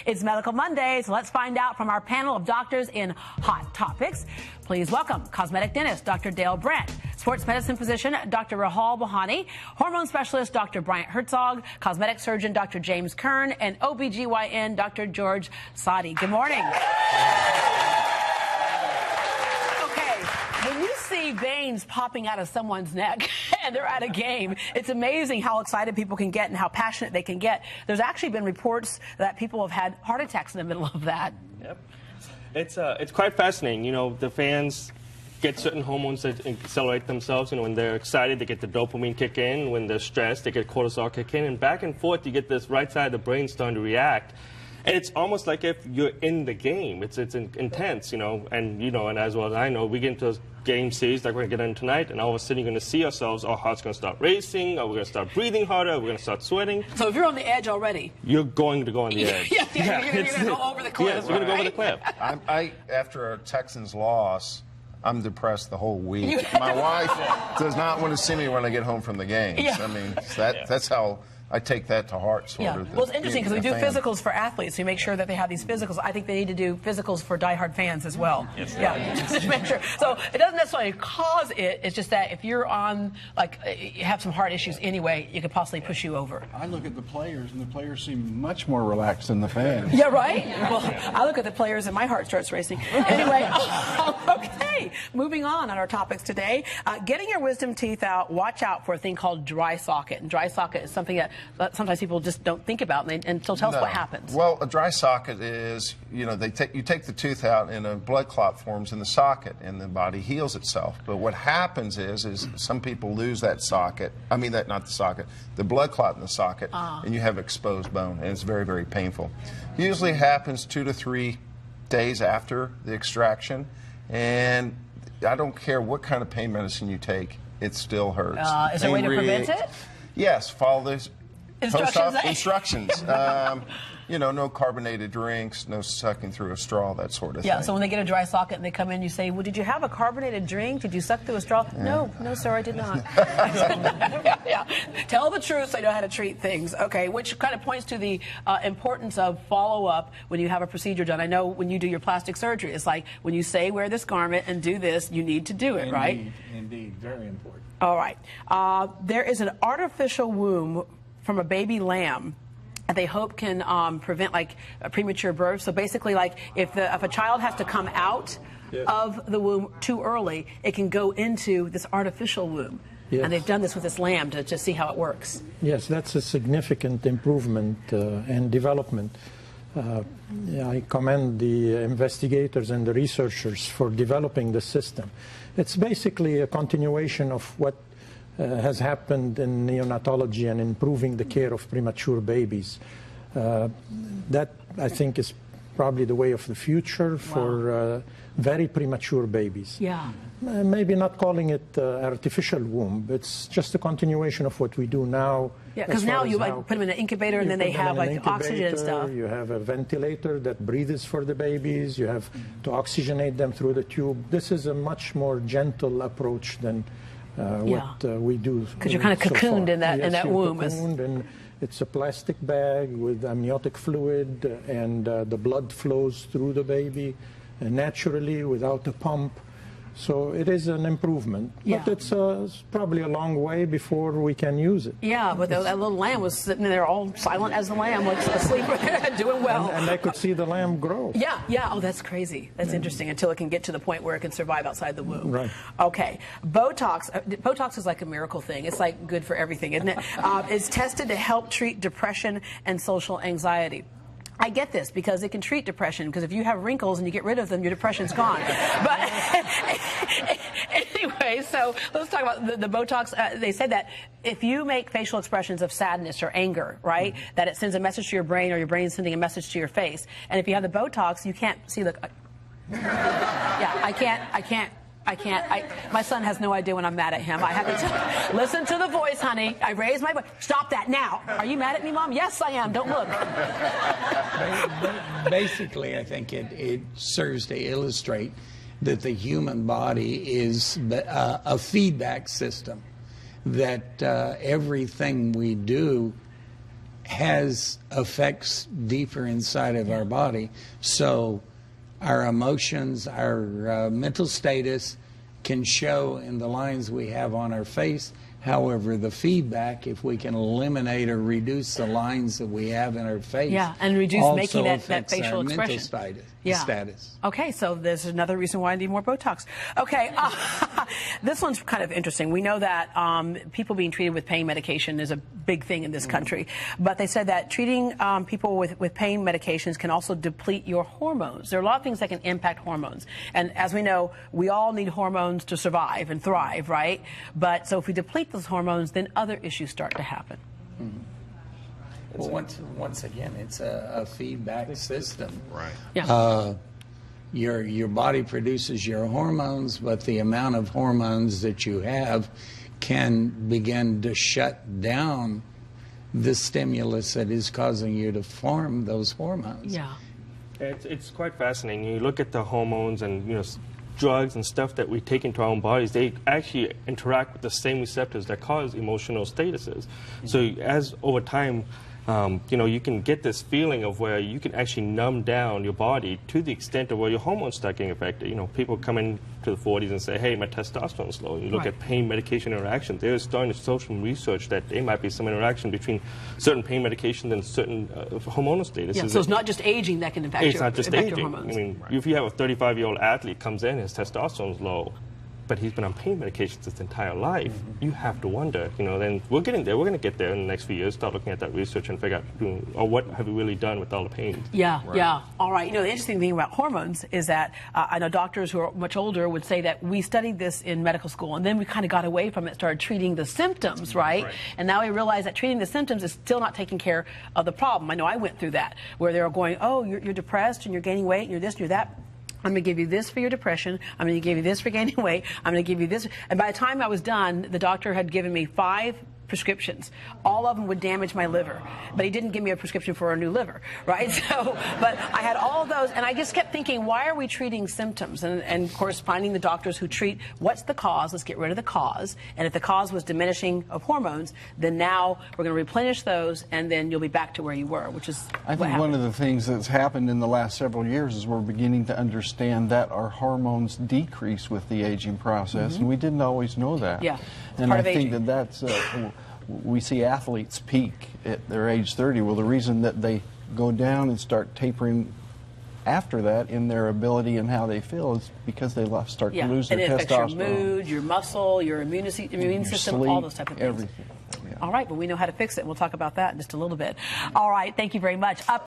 It's Medical Monday, so let's find out from our panel of doctors in Hot Topics. Please welcome cosmetic dentist Dr. Dale Brandt, sports medicine physician Dr. Rahul Bahani, hormone specialist Dr. Bryant Herzog, cosmetic surgeon Dr. James Kern, and OBGYN Dr. George Sadi. Good morning. When you see veins popping out of someone's neck and they're at a game, it's amazing how excited people can get and how passionate they can get. There's actually been reports that people have had heart attacks in the middle of that. Yep. It's quite fascinating. You know, the fans get certain hormones that accelerate themselves. You know, when they're excited, they get the dopamine kick in. When they're stressed, they get cortisol kick in. And back and forth, you get this right side of the brain starting to react. And it's almost like if you're in the game. It's intense, you know. And, you know, and as well as I know, we get into a game series like we're going to get in tonight, and all of a sudden you're going to see ourselves, our heart's going to start racing, or we're going to start breathing harder, or we're going to start sweating. So if you're on the edge already. You're going to go on the edge. You're going to go over the cliff. Yes, we're going to go over the cliff. After a Texans loss, I'm depressed the whole week. My wife does not want to see me when I get home from the games. Yeah. I mean, that's how I take that to heart, sort of. Well, it's interesting because we do physicals for athletes. We make sure that they have these physicals. I think they need to do physicals for diehard fans as well. Yes. Yeah, just to make sure. So it doesn't necessarily cause it. It's just that if you're on, like, you have some heart issues anyway, it could possibly push you over. I look at the players, and the players seem much more relaxed than the fans. Yeah, right? Well, I look at the players, and my heart starts racing. Anyway, okay, moving on our topics today. Getting your wisdom teeth out, watch out for a thing called dry socket. And dry socket is something that sometimes people just don't think about, and so tell us what happens. Well, a dry socket is, you know, you take the tooth out and a blood clot forms in the socket and the body heals itself. But what happens is some people lose that socket. I mean, not the socket, the blood clot in the socket, and you have exposed bone, and it's very, very painful. Usually happens 2 to 3 days after the extraction, and I don't care what kind of pain medicine you take, it still hurts. Is there a way to prevent it? Yes, follow this. Instructions. You know, no carbonated drinks, no sucking through a straw, that sort of thing. Yeah, so when they get a dry socket and they come in, you say, well, did you have a carbonated drink? Did you suck through a straw? Yeah. No, sir, I did not. Yeah. Tell the truth so you know how to treat things. Okay, which kind of points to the importance of follow-up when you have a procedure done. I know when you do your plastic surgery, it's like when you say wear this garment and do this, you need to do it, right? Indeed, very important. All right. There is an artificial womb from a baby lamb that they hope can prevent like a premature birth. So basically, like if a child has to come out of the womb too early, it can go into this artificial womb. Yes. And they've done this with this lamb to see how it works. Yes, that's a significant improvement and development. I commend the investigators and the researchers for developing the system. It's basically a continuation of what has happened in neonatology and improving the care of premature babies. That, I think, is probably the way of the future for very premature babies. Yeah. Maybe not calling it artificial womb. It's just a continuation of what we do now. Yeah, because now you put them in an incubator and then they have like oxygen and stuff. You have a ventilator that breathes for the babies. You have to oxygenate them through the tube. This is a much more gentle approach than what we do. Because you're kind of cocooned in that womb. Cocooned, and it's a plastic bag with amniotic fluid, and the blood flows through the baby naturally without a pump. So it is an improvement, but it's probably a long way before we can use it. Yeah, but that little lamb was sitting there all silent as the lamb, like asleep, doing well. And I could see the lamb grow. Yeah. Oh, that's crazy. That's interesting until it can get to the point where it can survive outside the womb. Right. Okay. Botox. Botox is like a miracle thing. It's like good for everything, isn't it? It's tested to help treat depression and social anxiety. I get this because it can treat depression, because if you have wrinkles and you get rid of them, your depression's gone. But anyway, so let's talk about the Botox. They said that if you make facial expressions of sadness or anger, right, that it sends a message to your brain, or your brain is sending a message to your face. And if you have the Botox, you can't see the... I can't. My son has no idea when I'm mad at him. I have to listen to the voice, honey. I raise my voice. Stop that now. Are you mad at me, Mom? Yes, I am. Don't look. Basically, I think it serves to illustrate that the human body is a feedback system, that everything we do has effects deeper inside of our body. So our emotions, our mental status can show in the lines we have on our face. However, the feedback, if we can eliminate or reduce the lines that we have in our face, and reduce also making that affects facial our expression. mental Yeah. status. Okay, so there's another reason why I need more Botox. Okay, this one's kind of interesting. We know that people being treated with pain medication is a big thing in this country, but they said that treating people with pain medications can also deplete your hormones. There are a lot of things that can impact hormones, and as we know, we all need hormones to survive and thrive, right? But so if we deplete those hormones, then other issues start to happen. Well, once again, it's a feedback system. Right. Yeah. Your body produces your hormones, but the amount of hormones that you have can begin to shut down the stimulus that is causing you to form those hormones. Yeah. It's quite fascinating. You look at the hormones and drugs and stuff that we take into our own bodies, they actually interact with the same receptors that cause emotional statuses. So as over time, you can get this feeling of where you can actually numb down your body to the extent of where your hormones start getting affected. People come into the 40s and say, hey, my testosterone's low. You look Right. at pain medication interaction. They're starting to show some research that there might be some interaction between certain pain medications and certain hormonal statuses. Yeah, so it's not just aging that can impact It's your, not just impact your aging. hormones. I mean, if you have a 35-year-old athlete comes in, his testosterone's low, but he's been on pain medications his entire life, you have to wonder, then we're getting there. We're going to get there in the next few years, start looking at that research and figure out, what have we really done with all the pain. Yeah, yeah. All right. The interesting thing about hormones is that I know doctors who are much older would say that we studied this in medical school, and then we kind of got away from it, started treating the symptoms, right? And now we realize that treating the symptoms is still not taking care of the problem. I know I went through that, where they were going, oh, you're depressed and you're gaining weight and you're this and you're that. I'm going to give you this for your depression. I'm going to give you this for gaining weight. I'm going to give you this. And by the time I was done, the doctor had given me 5 prescriptions. All of them would damage my liver, but he didn't give me a prescription for a new liver, right? So, but I had all of those, and I just kept thinking, why are we treating symptoms? And of course, finding the doctors who treat what's the cause. Let's get rid of the cause. And if the cause was diminishing of hormones, then now we're going to replenish those, and then you'll be back to where you were, which is I think one of the things that's happened in the last several years is we're beginning to understand that our hormones decrease with the aging process, and we didn't always know that. Yeah, and part I of think aging. that's we see athletes peak at their age 30. Well, the reason that they go down and start tapering after that in their ability and how they feel is because they start to lose and their it affects testosterone. your mood, your muscle, your immune system, sleep, all those type of things. everything. Yeah. All right, but we know how to fix it. We'll talk about that in just a little bit. All right, thank you very much. Up